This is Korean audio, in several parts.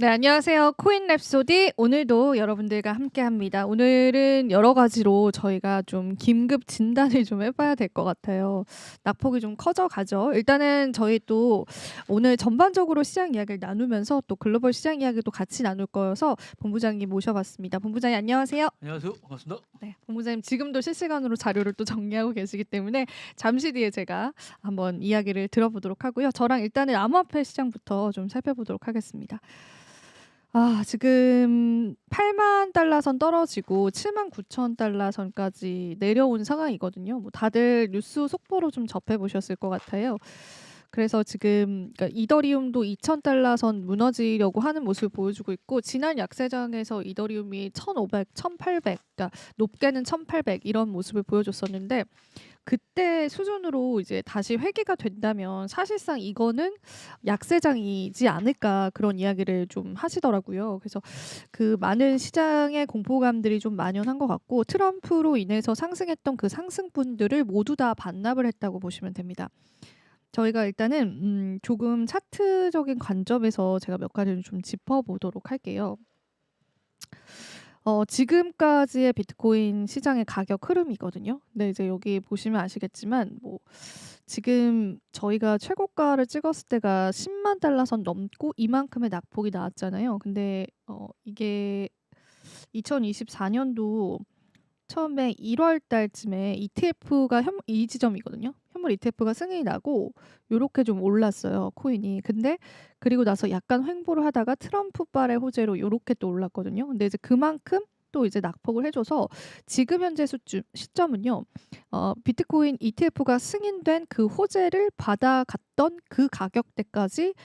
네, 안녕하세요. 코인 랩소디 오늘도 여러분들과 함께합니다. 오늘은 여러 가지로 저희가 좀 긴급 진단을 좀 해봐야 될 것 같아요. 낙폭이 좀 커져가죠. 일단은 저희 또 오늘 전반적으로 시장 이야기를 나누면서 또 글로벌 시장 이야기도 같이 나눌 거여서 본부장님 모셔봤습니다. 본부장님 안녕하세요. 안녕하세요. 반갑습니다. 네, 본부장님 지금도 실시간으로 자료를 또 정리하고 계시기 때문에 잠시 뒤에 제가 한번 이야기를 들어보도록 하고요. 저랑 일단은 암호화폐 시장부터 좀 살펴보도록 하겠습니다. 지금 8만 달러 선 떨어지고 7만 9천 달러 선까지 내려온 상황이거든요. 뭐 다들 뉴스 속보로 좀 접해 보셨을 것 같아요. 그래서 지금 그러니까 이더리움도 2천 달러 선 무너지려고 하는 모습을 보여주고 있고 지난 약세장에서 이더리움이 1,500, 1,800, 그러니까 높게는 1,800 이런 모습을 보여줬었는데 그때 수준으로 이제 다시 회귀가 된다면 사실상 이거는 약세장이지 않을까 그런 이야기를 좀 하시더라고요. 그래서 그 많은 시장의 공포감들이 좀 만연한 것 같고 트럼프로 인해서 상승했던 그 상승분들을 모두 다 반납을 했다고 보시면 됩니다. 저희가 일단은 조금 차트적인 관점에서 제가 몇 가지를 좀 짚어보도록 할게요. 지금까지의 비트코인 시장의 가격 흐름이거든요. 근데 이제 여기 보시면 아시겠지만 뭐 지금 저희가 최고가를 찍었을 때가 10만 달러 선 넘고 이만큼의 낙폭이 나왔잖아요. 근데 이게 2024년도 처음에 1월 달쯤에 ETF가 이 지점이거든요. 현물 ETF가 승인이 나고 요렇게 좀 올랐어요, 코인이. 근데 그리고 나서 약간 횡보를 하다가 트럼프발의 호재로 요렇게 또 올랐거든요. 근데 이제 그만큼 또 이제 낙폭을 해줘서 지금 현재 시점은요. 비트코인 ETF가 승인된 그 호재를 받아갔던 그 가격대까지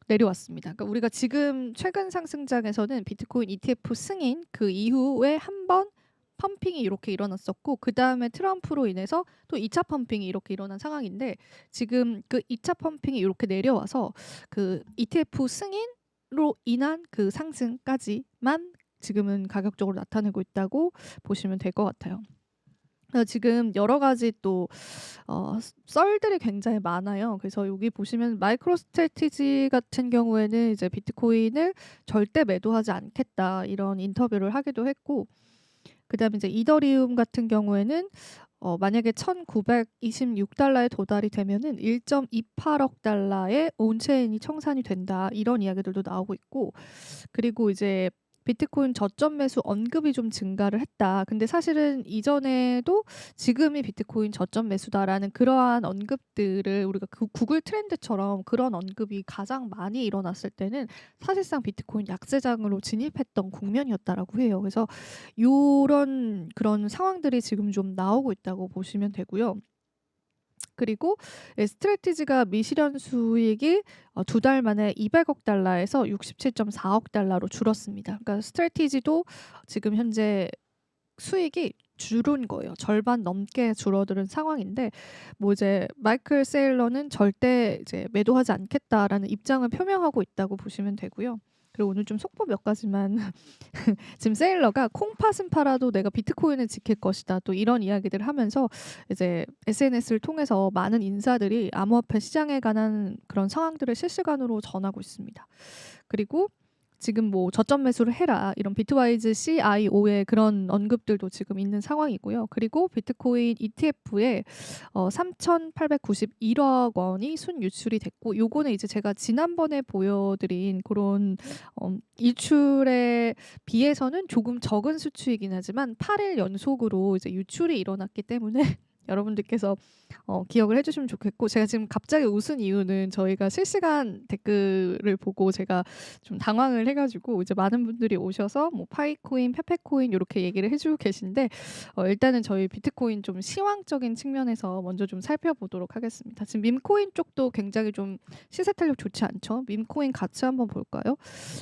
내려왔습니다. 그러니까 우리가 지금 최근 상승장에서는 비트코인 ETF 승인 그 이후에 한번 펌핑이 이렇게 일어났었고 그다음에 트럼프로 인해서 또 2차 펌핑이 이렇게 일어난 상황인데 지금 그 2차 펌핑이 이렇게 내려와서 그 ETF 승인으로 인한 그 상승까지만 지금은 가격적으로 나타내고 있다고 보시면 될 것 같아요. 지금 여러 가지 또 썰들이 굉장히 많아요. 그래서 여기 보시면 마이크로 스트래티지 같은 경우에는 이제 비트코인을 절대 매도하지 않겠다 이런 인터뷰를 하기도 했고 그다음에 이제 이더리움 같은 경우에는 만약에 1,926달러에 도달이 되면은 1.28억 달러의 온체인이 청산이 된다 이런 이야기들도 나오고 있고 그리고 이제 비트코인 저점 매수 언급이 좀 증가를 했다. 근데 사실은 이전에도 지금이 비트코인 저점 매수다라는 그러한 언급들을 우리가 그 구글 트렌드처럼 그런 언급이 가장 많이 일어났을 때는 사실상 비트코인 약세장으로 진입했던 국면이었다라고 해요. 그래서 요런 그런 상황들이 지금 좀 나오고 있다고 보시면 되고요. 그리고 스트래티지가 미실현 수익이 2달 만에 200억 달러에서 67.4억 달러로 줄었습니다. 그러니까 스트래티지도 지금 현재 수익이 줄은 거예요. 절반 넘게 줄어드는 상황인데 뭐 이제 마이클 세일러는 절대 이제 매도하지 않겠다라는 입장을 표명하고 있다고 보시면 되고요. 그리고 오늘 좀 속보 몇 가지만 지금 세일러가 콩팥은 팔아도 내가 비트코인을 지킬 것이다. 또 이런 이야기들을 하면서 이제 SNS를 통해서 많은 인사들이 암호화폐 시장에 관한 그런 상황들을 실시간으로 전하고 있습니다. 그리고 지금 뭐 저점 매수를 해라 이런 비트와이즈 CIO의 그런 언급들도 지금 있는 상황이고요. 그리고 비트코인 ETF에 3,891억 원이 순유출이 됐고 요거는 이제 제가 지난번에 보여드린 그런 일출에 비해서는 조금 적은 수치이긴 하지만 8일 연속으로 이제 유출이 일어났기 때문에 여러분들께서 기억을 해주시면 좋겠고 제가 지금 갑자기 웃은 이유는 저희가 실시간 댓글을 보고 제가 좀 당황을 해가지고 이제 많은 분들이 오셔서 뭐 파이코인, 페페코인 이렇게 얘기를 해주고 계신데 일단은 저희 비트코인 좀 시황적인 측면에서 먼저 좀 살펴보도록 하겠습니다. 지금 밈코인 쪽도 굉장히 좀 시세 탄력 좋지 않죠? 밈코인 같이 한번 볼까요?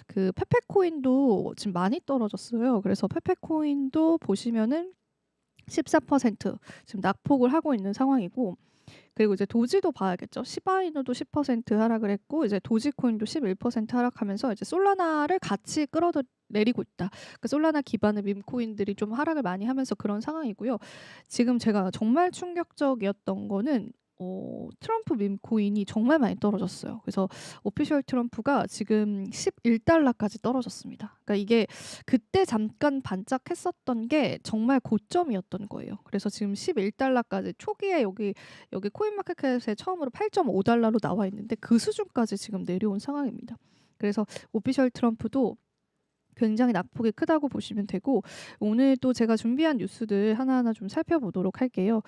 그 페페코인도 지금 많이 떨어졌어요. 그래서 페페코인도 보시면은 14% 지금 낙폭을 하고 있는 상황이고 그리고 이제 도지도 봐야겠죠. 시바이누도 10% 하락을 했고 이제 도지코인도 11% 하락하면서 이제 솔라나를 같이 끌어내리고 있다. 그 솔라나 기반의 밈코인들이 좀 하락을 많이 하면서 그런 상황이고요. 지금 제가 정말 충격적이었던 거는 트럼프 밈 코인이 정말 많이 떨어졌어요. 그래서 오피셜 트럼프가 지금 11달러까지 떨어졌습니다. 그러니까 이게 그때 잠깐 반짝했었던 게 정말 고점이었던 거예요. 그래서 지금 11달러까지 초기에 여기 코인마켓캡에 처음으로 8.5달러로 나와 있는데 그 수준까지 지금 내려온 상황입니다. 그래서 오피셜 트럼프도 굉장히 낙폭이 크다고 보시면 되고, 오늘 또 제가 준비한 뉴스들 하나하나 좀 살펴보도록 할게요.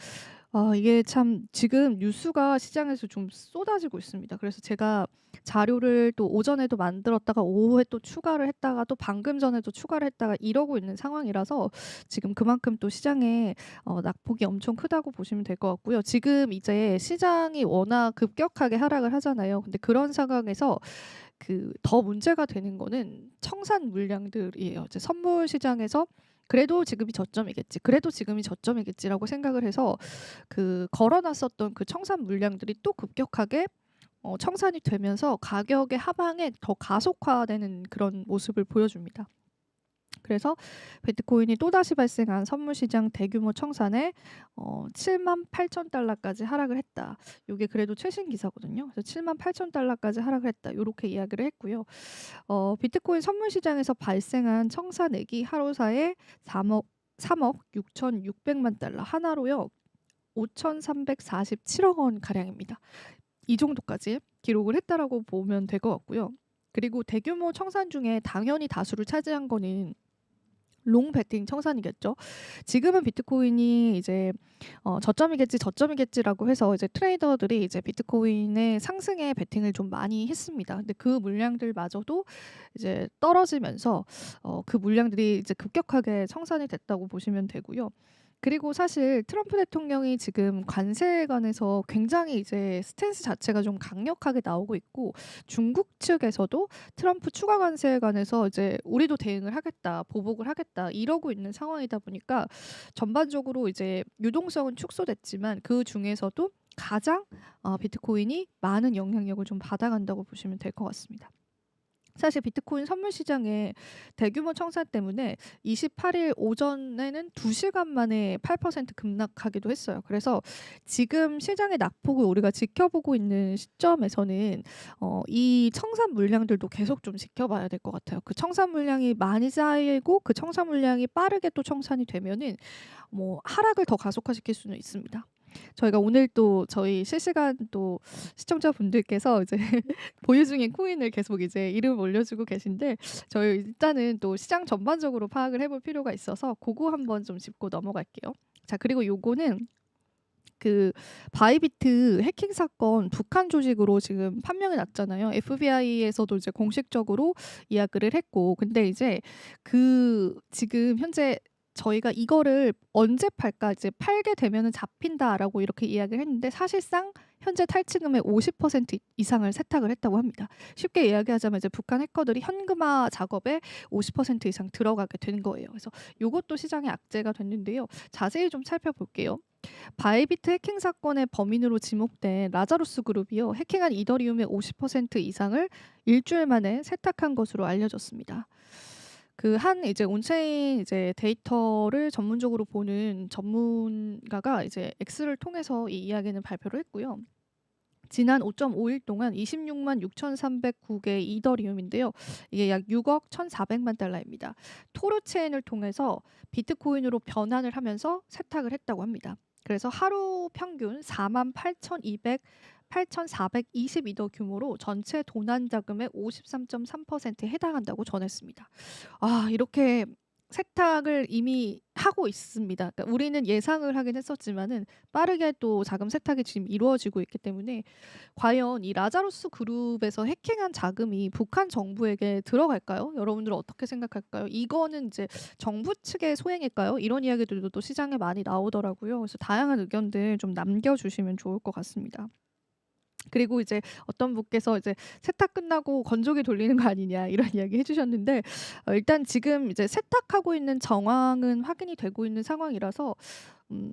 이게 참 지금 뉴스가 시장에서 좀 쏟아지고 있습니다. 그래서 제가 자료를 또 오전에도 만들었다가 오후에 또 추가를 했다가 또 방금 전에도 추가를 했다가 이러고 있는 상황이라서 지금 그만큼 또 시장에 낙폭이 엄청 크다고 보시면 될 것 같고요. 지금 이제 시장이 워낙 급격하게 하락을 하잖아요. 근데 그런 상황에서 더 문제가 되는 거는 청산 물량들이에요. 이제 선물 시장에서 그래도 지금이 저점이겠지. 그래도 지금이 저점이겠지라고 생각을 해서 걸어놨었던 그 청산 물량들이 또 급격하게 청산이 되면서 가격의 하방에 더 가속화되는 그런 모습을 보여줍니다. 그래서 비트코인이 또다시 발생한 선물시장 대규모 청산에 78,000달러까지 하락을 했다. 이게 그래도 최신 기사거든요. 그래서 78,000달러까지 하락을 했다. 이렇게 이야기를 했고요. 비트코인 선물시장에서 발생한 청산액이 하루 사이에 3억 6,600만 달러 하나로요. 5,347억 원 가량입니다. 이 정도까지 기록을 했다라고 보면 될 것 같고요. 그리고 대규모 청산 중에 당연히 다수를 차지한 거는 롱 베팅 청산이겠죠. 지금은 비트코인이 이제 저점이겠지라고 해서 이제 트레이더들이 이제 비트코인의 상승에 베팅을 좀 많이 했습니다. 근데 그 물량들마저도 이제 떨어지면서 그 물량들이 이제 급격하게 청산이 됐다고 보시면 되고요. 그리고 사실 트럼프 대통령이 지금 관세에 관해서 굉장히 이제 스탠스 자체가 좀 강력하게 나오고 있고, 중국 측에서도 트럼프 추가 관세에 관해서 이제 우리도 대응을 하겠다, 보복을 하겠다 이러고 있는 상황이다 보니까 전반적으로 이제 유동성은 축소됐지만 그 중에서도 가장 비트코인이 많은 영향력을 좀 받아간다고 보시면 될 것 같습니다. 사실 비트코인 선물 시장의 대규모 청산 때문에 28일 오전에는 2시간 만에 8% 급락하기도 했어요. 그래서 지금 시장의 낙폭을 우리가 지켜보고 있는 시점에서는 이 청산 물량들도 계속 좀 지켜봐야 될 것 같아요. 그 청산 물량이 많이 쌓이고 그 청산 물량이 빠르게 또 청산이 되면은 하락을 더 가속화시킬 수는 있습니다. 저희가 오늘 또 저희 실시간 또 시청자분들께서 이제 보유 중인 코인을 계속 이제 이름 올려주고 계신데, 저희 일단은 또 시장 전반적으로 파악을 해볼 필요가 있어서 그거 한번 좀 짚고 넘어갈게요. 자, 그리고 요거는 바이비트 해킹 사건 북한 조직으로 지금 판명이 났잖아요. FBI에서도 이제 공식적으로 이야기를 했고, 근데 이제 지금 현재 저희가 이거를 언제 팔까, 이제 팔게 되면은 잡힌다라고 이렇게 이야기를 했는데, 사실상 현재 탈취금의 50% 이상을 세탁을 했다고 합니다. 쉽게 이야기하자면 이제 북한 해커들이 현금화 작업에 50% 이상 들어가게 된 거예요. 그래서 이것도 시장의 악재가 됐는데요. 자세히 좀 살펴볼게요. 바이비트 해킹 사건의 범인으로 지목된 라자루스 그룹이요, 해킹한 이더리움의 50% 이상을 일주일 만에 세탁한 것으로 알려졌습니다. 한 이제 온체인 이제 데이터를 전문적으로 보는 전문가가 이제 X를 통해서 이 이야기는 발표를 했고요. 지난 5.5일 동안 26만 6,309개 이더리움인데요. 이게 약 6억 1,400만 달러입니다. 토르 체인을 통해서 비트코인으로 변환을 하면서 세탁을 했다고 합니다. 그래서 하루 평균 48,422더 규모로 전체 도난 자금의 53.3%에 해당한다고 전했습니다. 이렇게 세탁을 이미 하고 있습니다. 그러니까 우리는 예상을 하긴 했었지만은 빠르게 또 자금 세탁이 지금 이루어지고 있기 때문에 과연 이 라자루스 그룹에서 해킹한 자금이 북한 정부에게 들어갈까요? 여러분들은 어떻게 생각할까요? 이거는 이제 정부 측의 소행일까요? 이런 이야기들도 또 시장에 많이 나오더라고요. 그래서 다양한 의견들 좀 남겨주시면 좋을 것 같습니다. 그리고 이제 어떤 분께서 이제 세탁 끝나고 건조기 돌리는 거 아니냐 이런 이야기 해주셨는데, 일단 지금 이제 세탁하고 있는 정황은 확인이 되고 있는 상황이라서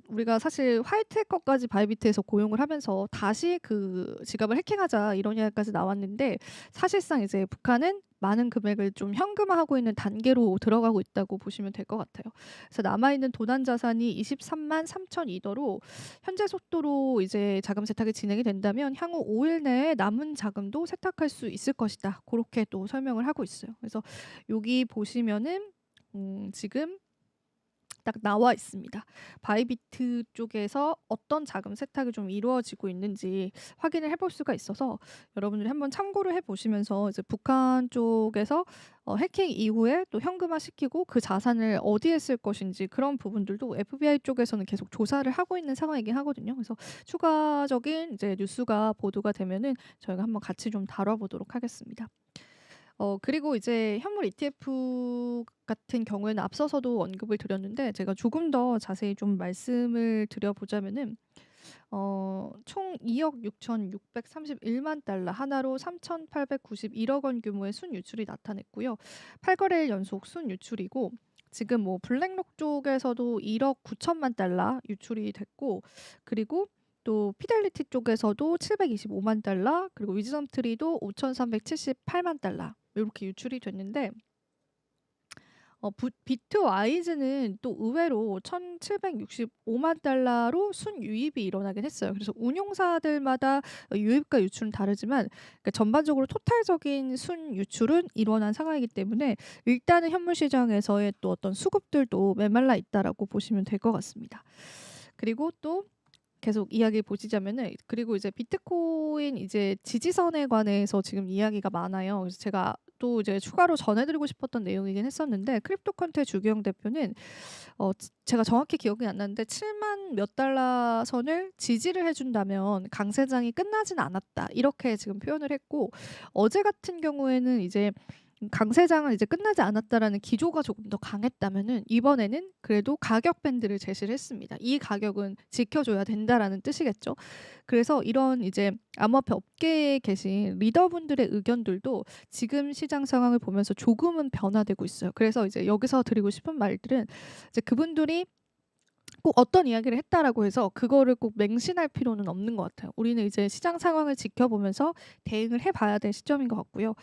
우리가 사실 화이트 해커까지 바이비트에서 고용을 하면서 다시 그 지갑을 해킹하자 이런 이야기까지 나왔는데, 사실상 이제 북한은 많은 금액을 좀 현금화하고 있는 단계로 들어가고 있다고 보시면 될 것 같아요. 그래서 남아있는 도난 자산이 23만 3,002더로 현재 속도로 이제 자금 세탁이 진행이 된다면 향후 5일 내에 남은 자금도 세탁할 수 있을 것이다. 그렇게 또 설명을 하고 있어요. 그래서 여기 보시면은 지금 딱 나와 있습니다. 바이비트 쪽에서 어떤 자금 세탁이 좀 이루어지고 있는지 확인을 해볼 수가 있어서 여러분들이 한번 참고를 해보시면서 이제 북한 쪽에서 해킹 이후에 또 현금화 시키고 그 자산을 어디에 쓸 것인지 그런 부분들도 FBI 쪽에서는 계속 조사를 하고 있는 상황이긴 하거든요. 그래서 추가적인 이제 뉴스가 보도가 되면은 저희가 한번 같이 좀 다뤄보도록 하겠습니다. 그리고 이제 현물 ETF 같은 경우에는 앞서서도 언급을 드렸는데, 제가 조금 더 자세히 좀 말씀을 드려보자면은 총 2억 6,631만 달러, 하나로 3,891억 원 규모의 순유출이 나타냈고요. 8거래일 연속 순유출이고, 지금 뭐 블랙록 쪽에서도 1억 9천만 달러 유출이 됐고, 그리고 또 피델리티 쪽에서도 725만 달러, 그리고 위즈덤 트리도 5,378만 달러 이렇게 유출이 됐는데, 비트와이즈는 또 의외로 1,765만 달러로 순유입이 일어나긴 했어요. 그래서 운용사들마다 유입과 유출은 다르지만, 그러니까 전반적으로 토탈적인 순유출은 일어난 상황이기 때문에 일단은 현물 시장에서의 또 어떤 수급들도 메말라 있다라고 보시면 될 것 같습니다. 그리고 또 계속 이야기 보시자면은, 그리고 이제 비트코인 이제 지지선에 관해서 지금 이야기가 많아요. 그래서 제가 또 이제 추가로 전해드리고 싶었던 내용이긴 했었는데, 크립토컨트의 주기영 대표는 제가 정확히 기억이 안 나는데 7만 몇 달러 선을 지지를 해준다면 강세장이 끝나진 않았다 이렇게 지금 표현을 했고, 어제 같은 경우에는 이제 강세장은 이제 끝나지 않았다라는 기조가 조금 더 강했다면은 이번에는 그래도 가격 밴드를 제시를 했습니다. 이 가격은 지켜줘야 된다라는 뜻이겠죠. 그래서 이런 이제 암호화폐 업계에 계신 리더분들의 의견들도 지금 시장 상황을 보면서 조금은 변화되고 있어요. 그래서 이제 여기서 드리고 싶은 말들은, 이제 그분들이 꼭 어떤 이야기를 했다라고 해서 그거를 꼭 맹신할 필요는 없는 것 같아요. 우리는 이제 시장 상황을 지켜보면서 대응을 해봐야 될 시점인 것 같고요.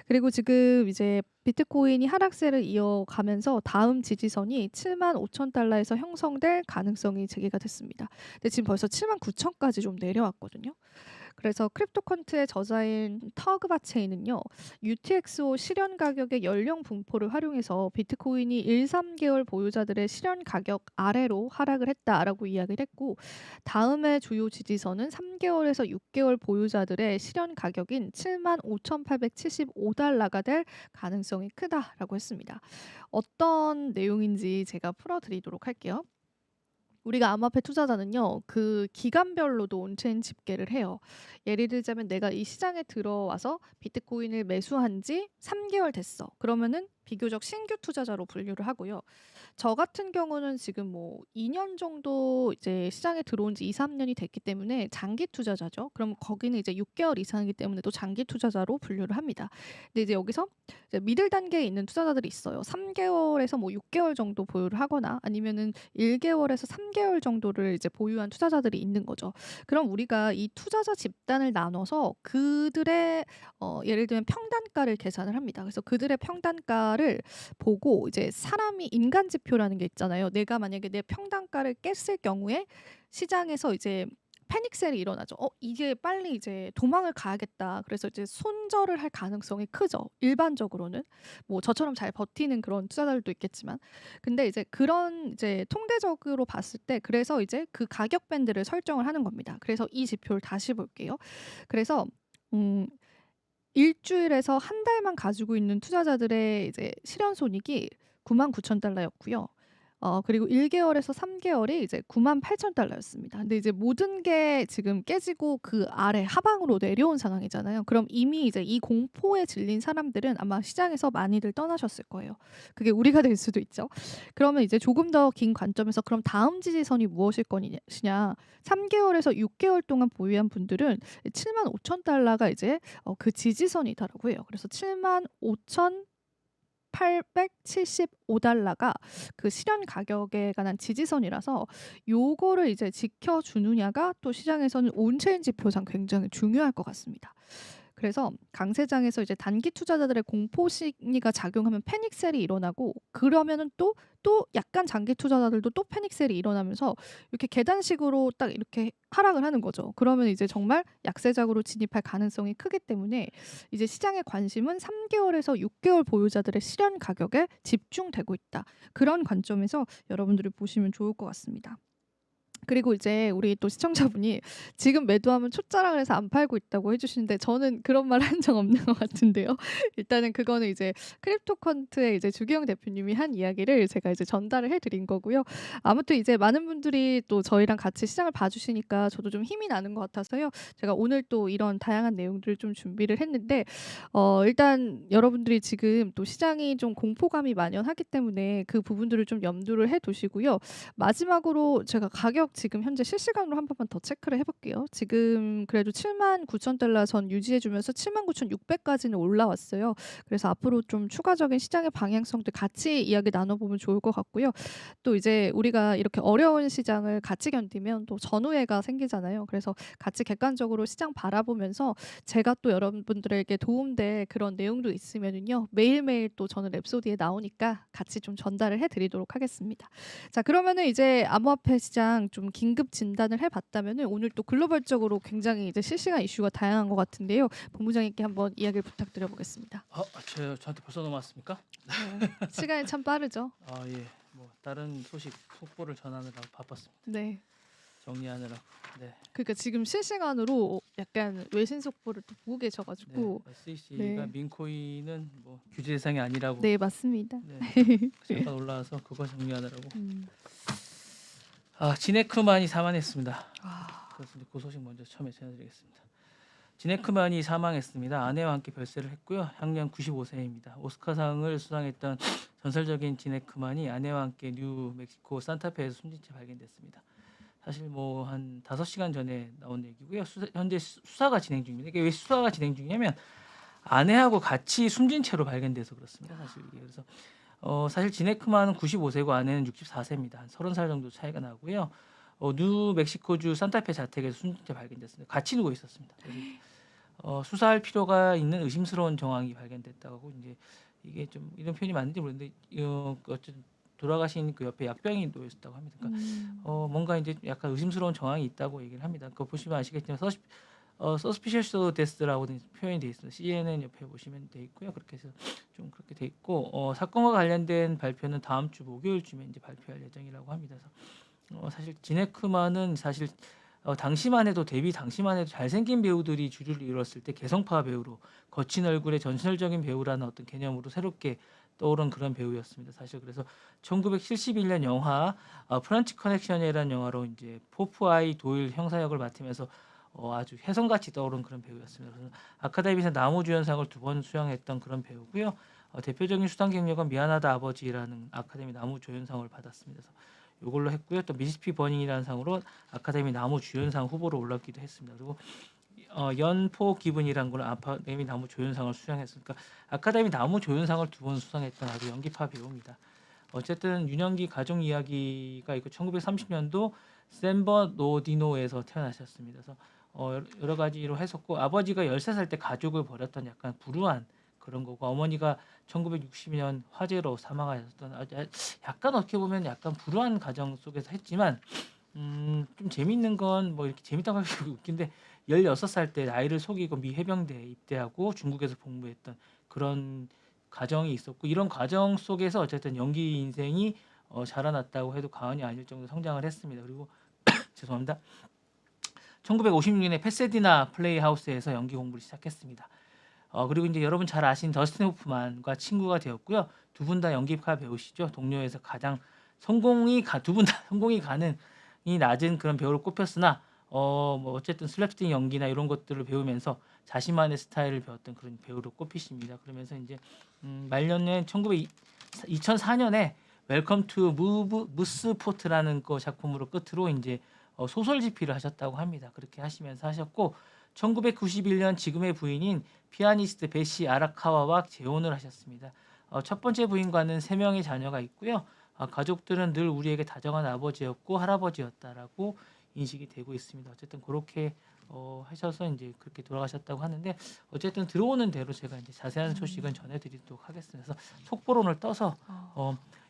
그리고 지금 이제 비트코인이 하락세를 이어가면서 다음 지지선이 7만 5천 달러에서 형성될 가능성이 제기가 됐습니다. 근데 지금 벌써 7만 9천까지 좀 내려왔거든요. 그래서 크립토컨트의 저자인 터그바체인은요, UTXO 실현 가격의 연령 분포를 활용해서 비트코인이 1, 3개월 보유자들의 실현 가격 아래로 하락을 했다라고 이야기를 했고, 다음에 주요 지지선은 3개월에서 6개월 보유자들의 실현 가격인 7만 5,875달러가 될 가능성이 크다라고 했습니다. 어떤 내용인지 제가 풀어드리도록 할게요. 우리가 암호화폐 투자자는요, 그 기간별로도 온체인 집계를 해요. 예를 들자면 내가 이 시장에 들어와서 비트코인을 매수한 지 3개월 됐어. 그러면은 비교적 신규 투자자로 분류를 하고요. 저 같은 경우는 지금 뭐 2년 정도 이제 시장에 들어온 지 2, 3년이 됐기 때문에 장기 투자자죠. 그럼 거기는 이제 6개월 이상이기 때문에 또 장기 투자자로 분류를 합니다. 근데 이제 여기서 이제 미들 단계에 있는 투자자들이 있어요. 3개월에서 뭐 6개월 정도 보유를 하거나 아니면은 1개월에서 3개월 정도를 이제 보유한 투자자들이 있는 거죠. 그럼 우리가 이 투자자 집단을 나눠서 그들의 예를 들면 평단가를 계산을 합니다. 그래서 그들의 평단가를 보고 이제 사람이 인간 지표라는 게 있잖아요. 내가 만약에 내 평단가를 깼을 경우에 시장에서 이제 패닉셀이 일어나죠. 이게 빨리 이제 도망을 가야겠다. 그래서 이제 손절을 할 가능성이 크죠. 일반적으로는 뭐 저처럼 잘 버티는 그런 투자자들도 있겠지만, 근데 이제 그런 이제 통계적으로 봤을 때 그래서 이제 그 가격 밴드를 설정을 하는 겁니다. 그래서 이 지표를 다시 볼게요. 그래서 음, 일주일에서 한 달만 가지고 있는 투자자들의 이제 실현 손익이 9만 9천 달러였고요. 그리고 1개월에서 3개월이 이제 9만 8천 달러였습니다. 근데 이제 모든 게 지금 깨지고 그 아래 하방으로 내려온 상황이잖아요. 그럼 이미 이제 이 공포에 질린 사람들은 아마 시장에서 많이들 떠나셨을 거예요. 그게 우리가 될 수도 있죠. 그러면 이제 조금 더 긴 관점에서 그럼 다음 지지선이 무엇일 것이냐? 3개월에서 6개월 동안 보유한 분들은 7만 5천 달러가 이제 그 지지선이다라고 해요. 그래서 7만 5천 $875가 그 실현 가격에 관한 지지선이라서 요거를 이제 지켜주느냐가 또 시장에서는 온체인 지표상 굉장히 중요할 것 같습니다. 그래서 강세장에서 이제 단기 투자자들의 공포 심리가 작용하면 패닉 셀이 일어나고 그러면은 또 약간 장기 투자자들도 또 패닉 셀이 일어나면서 이렇게 계단식으로 딱 이렇게 하락을 하는 거죠. 그러면 이제 정말 약세장으로 진입할 가능성이 크기 때문에 이제 시장의 관심은 3개월에서 6개월 보유자들의 실현 가격에 집중되고 있다. 그런 관점에서 여러분들이 보시면 좋을 것 같습니다. 그리고 이제 우리 또 시청자분이 지금 매도하면 초짜라 그래서 안 팔고 있다고 해주시는데 저는 그런 말 한 적 없는 것 같은데요. 일단은 그거는 이제 크립토컨트의 이제 주기영 대표님이 한 이야기를 제가 이제 전달을 해드린 거고요. 아무튼 이제 많은 분들이 또 저희랑 같이 시장을 봐주시니까 저도 좀 힘이 나는 것 같아서요. 제가 오늘 또 이런 다양한 내용들을 좀 준비를 했는데 일단 여러분들이 지금 또 시장이 좀 공포감이 만연하기 때문에 그 부분들을 좀 염두를 해두시고요. 마지막으로 제가 가격 지금 현재 실시간으로 한 번만 더 체크를 해볼게요. 지금 그래도 79,000달러 선 유지해주면서 79,600까지는 올라왔어요. 그래서 앞으로 좀 추가적인 시장의 방향성도 같이 이야기 나눠보면 좋을 것 같고요. 또 이제 우리가 이렇게 어려운 시장을 같이 견디면 또 전우회가 생기잖아요. 그래서 같이 객관적으로 시장 바라보면서 제가 또 여러분들에게 도움될 그런 내용도 있으면은요. 매일매일 또 저는 랩소디에 나오니까 같이 좀 전달을 해드리도록 하겠습니다. 자, 그러면은 이제 암호화폐 시장 좀 긴급 진단을 해봤다면은 오늘 또 글로벌적으로 굉장히 이제 실시간 이슈가 다양한 것 같은데요. 본부장님께 한번 이야기를 부탁드려보겠습니다. 저한테 벌써 넘어왔습니까? 시간이 참 빠르죠. 예. 뭐 다른 소식 속보를 전하느라 바빴습니다. 네. 정리하느라. 네. 그러니까 지금 실시간으로 약간 외신 속보를 또 보고 계셔가지고. SEC가 네. 민코인은 뭐 규제 대상이 아니라고. 네, 맞습니다. 잠깐 올라와서 그거 정리하느라고. 음. 지네크만이 사망했습니다. 그래서 그 소식 먼저 처음에 전해드리겠습니다. 지네크만이 사망했습니다. 아내와 함께 별세를 했고요. 향년 95세입니다. 오스카상을 수상했던 전설적인 지네크만이 아내와 함께 뉴멕시코 산타페에서 숨진 채 발견됐습니다. 사실 뭐 한 5시간 전에 나온 얘기고요. 현재 수사가 진행 중입니다. 이게 왜 수사가 진행 중이냐면 아내하고 같이 숨진 채로 발견돼서 그렇습니다. 사실 이게 그래서 사실 지네크만은 95세고 아내는 64세입니다. 한 30살 정도 차이가 나고요. 뉴멕시코주 산타페 자택에서 숨진 채 발견됐습니다. 같이 누워 있었습니다. 그래서 수사할 필요가 있는 의심스러운 정황이 발견됐다고 이제 이게 좀 이런 표현이 맞는지 모르는데 어쨌든 돌아가신 그 옆에 약병이 놓여 있었다고 합니다. 그러니까 뭔가 이제 약간 의심스러운 정황이 있다고 얘기를 합니다. 그거 보시면 아시겠지만 suspicious death라고 표현이 되어 있습니다. CNN 옆에 보시면 돼 있고요. 그렇게 해서 좀 그렇게 돼 있고 사건과 관련된 발표는 다음 주 목요일쯤에 이제 발표할 예정이라고 합니다. 그래서 사실 지네크만은 사실 당시만 해도 잘생긴 배우들이 주류를 이뤘을 때 개성파 배우로 거친 얼굴의 전설적인 배우라는 어떤 개념으로 새롭게 떠오른 그런 배우였습니다. 사실 그래서 1971년 영화 프렌치 커넥션이라는 영화로 이제 포프아이 도일 형사 역을 맡으면서 아주 혜성같이 떠오른 그런 배우였습니다. 그래서 아카데미에서 나무주연상을 2번 수상했던 그런 배우고요. 대표적인 수상 경력은 미안하다 아버지라는 아카데미 나무조연상을 받았습니다. 그래서 이걸로 했고요. 또 미시피 버닝이라는 상으로 아카데미 나무주연상 후보로 올랐기도 했습니다. 그리고 연포 기분이라는 걸 아카데미 나무조연상을 수상했으니까 아카데미 나무조연상을 2번 수상했던 아주 연기파 배우입니다. 어쨌든 유년기 가족 이야기가 있고 1930년도 샌버노디노에서 태어나셨습니다. 그래서 여러 가지로 했었고 아버지가 13살 때 가족을 버렸던 약간 불우한 그런 거고 어머니가 1960년 화재로 사망하셨던 약간 어떻게 보면 약간 불우한 가정 속에서 했지만 좀 재밌는 건 뭐 이렇게 재밌다고 하기 웃긴데 16살 때 아이를 속이고 미 해병대에 입대하고 중국에서 복무했던 그런 가정이 있었고 이런 과정 속에서 어쨌든 연기 인생이 자라났다고 해도 과언이 아닐 정도 성장을 했습니다. 그리고 죄송합니다. 1956년에 패세디나 플레이하우스에서 연기 공부를 시작했습니다. 그리고 이제 여러분 잘 아신 더스틴 호프만과 친구가 되었고요. 두 분 다 연기파 배우시죠. 동료에서 가장 두 분 다 성공이 가능이 낮은 그런 배우로 꼽혔으나 뭐 어쨌든 슬랩스틱 연기나 이런 것들을 배우면서 자신만의 스타일을 배웠던 그런 배우로 꼽히십니다. 그러면서 이제 말년에 2004년에 웰컴 투 무스포트라는 그 작품으로 끝으로 이제 소설 집필을 하셨다고 합니다. 그렇게 하시면서 하셨고 1991년 지금의 부인인 피아니스트 베시 아라카와와 재혼을 하셨습니다. 첫 번째 부인과는 3명의 자녀가 있고요. 가족들은 늘 우리에게 다정한 아버지였고 할아버지였다라고 인식이 되고 있습니다. 어쨌든 그렇게 하셔서 이제 그렇게 돌아가셨다고 하는데 어쨌든 들어오는 대로 제가 이제 자세한 소식은 전해드리도록 하겠습니다. 그래서 속보론을 떠서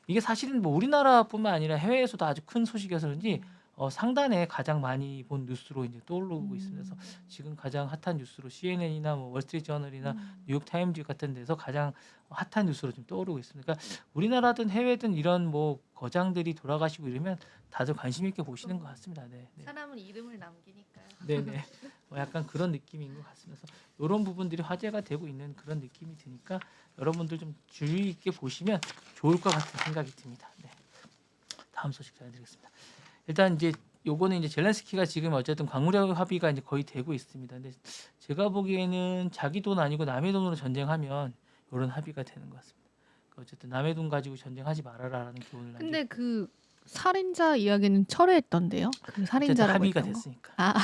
이게 사실은 뭐 우리나라뿐만 아니라 해외에서도 아주 큰 소식이어서 그런지 상단에 가장 많이 본 뉴스로 이제 떠오르고 있습니다. 그래서 지금 가장 핫한 뉴스로 CNN이나 뭐 월스트리트저널이나 뉴욕 타임즈 같은 데서 가장 핫한 뉴스로 좀 떠오르고 있습니다. 그러니까 우리나라든 해외든 이런 뭐 거장들이 돌아가시고 이러면 다들 관심 있게 보시는 것 같습니다. 네. 사람은 이름을 남기니까요. 네네. 뭐 약간 그런 느낌인 것 같습니다. 이런 부분들이 화제가 되고 있는 그런 느낌이 드니까 여러분들 좀 주의 있게 보시면 좋을 것 같은 생각이 듭니다. 네. 다음 소식 전해드리겠습니다. 일단 이제 요거는 이제 젤렌스키가 지금 어쨌든 광무력 합의가 이제 거의 되고 있습니다. 근데 제가 보기에는 자기 돈 아니고 남의 돈으로 전쟁하면 이런 합의가 되는 것 같습니다. 그러니까 어쨌든 남의 돈 가지고 전쟁하지 말아라라는 교훈을 남기고 근데 그 살인자 이야기는 철회했던데요? 그 어쨌든 살인자라고 합의가 했던 거? 됐으니까. 아,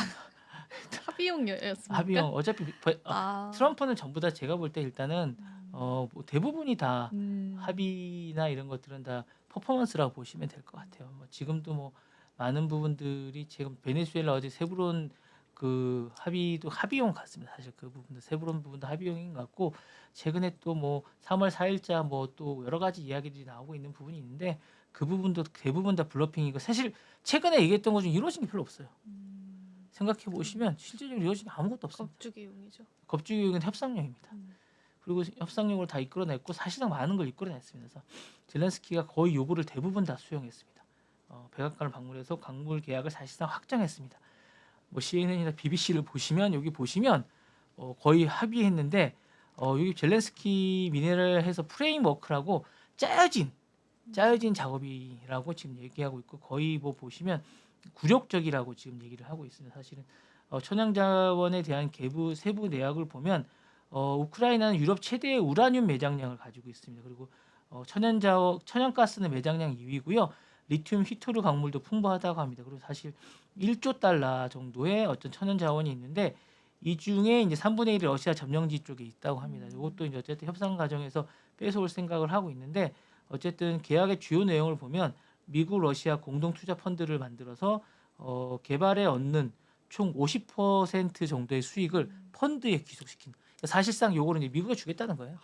합의용이었습니까? 합의형 어차피 아, 트럼프는 전부 다 제가 볼 때 일단은 뭐 대부분이 다 음, 합의나 이런 것들은 다 퍼포먼스라고 보시면 될 것 같아요. 뭐 지금도 뭐 많은 부분들이 지금 베네수엘라 어제 세브론 그 합의도 합의용 같습니다. 사실 그 부분도 세브론 부분도 합의용인 것 같고 최근에 또 뭐 3월 4일자 뭐 또 여러 가지 이야기들이 나오고 있는 부분이 있는데 그 부분도 대부분 다 블러핑이고 사실 최근에 얘기했던 것 중에 이루어진 게 별로 없어요. 생각해 보시면 실질적으로 이루어진 게 아무것도 없습니다. 겁주기용이죠. 겁주기용은 협상용입니다. 그리고 협상용을 다 이끌어냈고 사실상 많은 걸 이끌어냈습니다. 그래서 젤렌스키가 거의 요구를 대부분 다 수용했습니다. 백악관을 방문해서 광물 계약을 사실상 확정했습니다. 뭐 CNN이나 BBC를 보시면 여기 보시면 거의 합의했는데 여기 젤렌스키 미네랄해서 프레임워크라고 짜여진 작업이라고 지금 얘기하고 있고 거의 뭐 보시면 굴욕적이라고 지금 얘기를 하고 있습니다. 사실은 천연자원에 대한 세부 내역을 보면 우크라이나는 유럽 최대의 우라늄 매장량을 가지고 있습니다. 그리고 천연가스는 매장량 2위고요. 리튬 히토르 광물도 풍부하다고 합니다. 그리고 사실 1조 달러 정도의 어떤 천연자원이 있는데 이 중에 이제 3분의 1이 러시아 점령지 쪽에 있다고 합니다. 이것도 이제 어쨌든 협상 과정에서 뺏어올 생각을 하고 있는데 어쨌든 계약의 주요 내용을 보면 미국 러시아 공동 투자 펀드를 만들어서 개발에 얻는 총 50% 정도의 수익을 펀드에 귀속시킨. 사실상 요거는 이제 미국이 주겠다는 거예요.